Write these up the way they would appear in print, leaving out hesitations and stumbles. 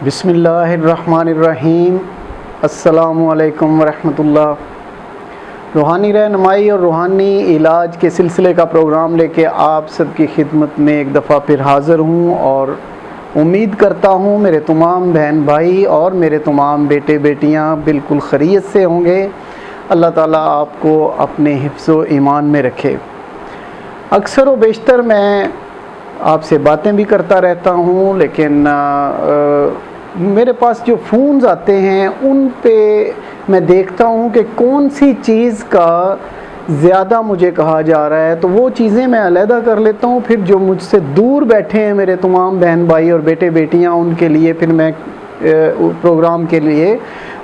بسم اللہ الرحمن الرحیم۔ السلام علیکم ورحمۃ اللہ۔ روحانی رہنمائی اور روحانی علاج کے سلسلے کا پروگرام لے کے آپ سب کی خدمت میں ایک دفعہ پھر حاضر ہوں، اور امید کرتا ہوں میرے تمام بہن بھائی اور میرے تمام بیٹے بیٹیاں بالکل خیریت سے ہوں گے۔ اللہ تعالیٰ آپ کو اپنے حفظ و ایمان میں رکھے۔ اکثر و بیشتر میں آپ سے باتیں بھی کرتا رہتا ہوں، لیکن میرے پاس جو فونز آتے ہیں ان پہ میں دیکھتا ہوں کہ کون سی چیز کا زیادہ مجھے کہا جا رہا ہے، تو وہ چیزیں میں علیحدہ کر لیتا ہوں۔ پھر جو مجھ سے دور بیٹھے ہیں میرے تمام بہن بھائی اور بیٹے بیٹیاں، ان کے لیے پھر میں پروگرام کے لیے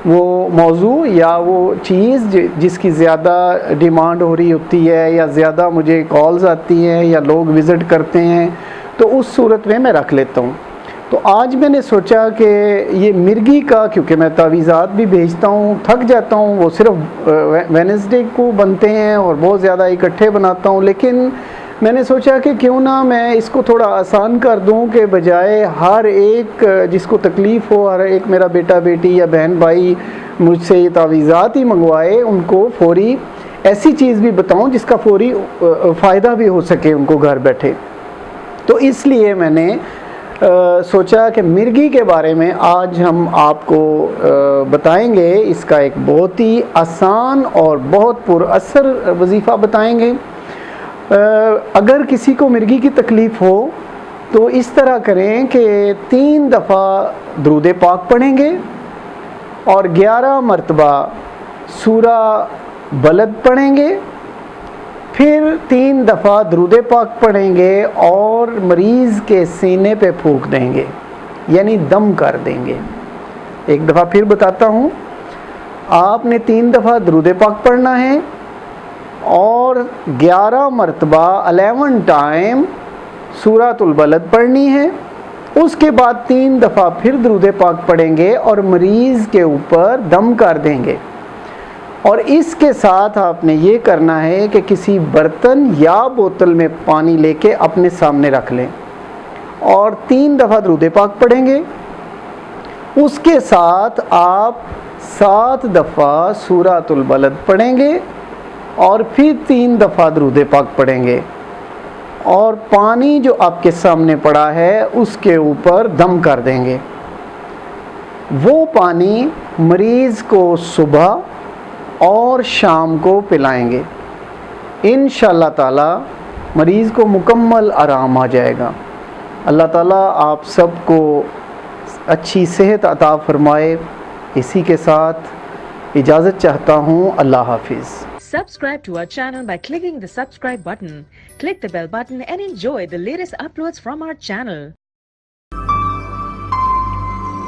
وہ موضوع یا وہ چیز جس کی زیادہ ڈیمانڈ ہو رہی ہوتی ہے یا زیادہ مجھے کالز آتی ہیں یا لوگ وزٹ کرتے ہیں، تو اس صورت میں رکھ لیتا ہوں۔ تو آج میں نے سوچا کہ یہ مرگی کا، کیونکہ میں تعویذات بھی بھیجتا ہوں، تھک جاتا ہوں، وہ صرف وینسڈے کو بنتے ہیں اور بہت زیادہ اکٹھے بناتا ہوں، لیکن میں نے سوچا کہ کیوں نہ میں اس کو تھوڑا آسان کر دوں، کہ بجائے ہر ایک جس کو تکلیف ہو، ہر ایک میرا بیٹا بیٹی یا بہن بھائی مجھ سے یہ تعویذات ہی منگوائے، ان کو فوری ایسی چیز بھی بتاؤں جس کا فوری فائدہ بھی ہو سکے ان کو گھر بیٹھے۔ تو اس لیے میں نے سوچا کہ مرگی کے بارے میں آج ہم آپ کو بتائیں گے۔ اس کا ایک بہت ہی آسان اور بہت پر اثر وظیفہ بتائیں گے۔ اگر کسی کو مرگی کی تکلیف ہو تو اس طرح کریں کہ 3 دفعہ درود پاک پڑھیں گے اور 11 مرتبہ سورہ بلد پڑھیں گے، پھر 3 دفعہ درود پاک پڑھیں گے اور مریض کے سینے پہ پھونک دیں گے، یعنی دم کر دیں گے۔ ایک دفعہ پھر بتاتا ہوں، آپ نے 3 دفعہ درود پاک پڑھنا ہے اور 11 مرتبہ 11 ٹائم سورۃ البلد پڑھنی ہے۔ اس کے بعد 3 دفعہ پھر درود پاک پڑھیں گے اور مریض کے اوپر دم کر دیں گے۔ اور اس کے ساتھ آپ نے یہ کرنا ہے کہ کسی برتن یا بوتل میں پانی لے کے اپنے سامنے رکھ لیں اور 3 دفعہ درود پاک پڑھیں گے۔ اس کے ساتھ آپ 7 دفعہ سورۃ البلد پڑھیں گے اور پھر 3 دفعہ درود پاک پڑھیں گے، اور پانی جو آپ کے سامنے پڑا ہے اس کے اوپر دم کر دیں گے۔ وہ پانی مریض کو صبح اور شام کو پلائیں گے۔ انشاءاللہ تعالی مریض کو مکمل آرام آ جائے گا۔ اللہ تعالیٰ آپ سب کو اچھی صحت عطا فرمائے۔ اسی کے ساتھ اجازت چاہتا ہوں۔ اللہ حافظ۔ Subscribe to our channel by clicking the subscribe button. Click the bell button and enjoy the latest uploads from our channel.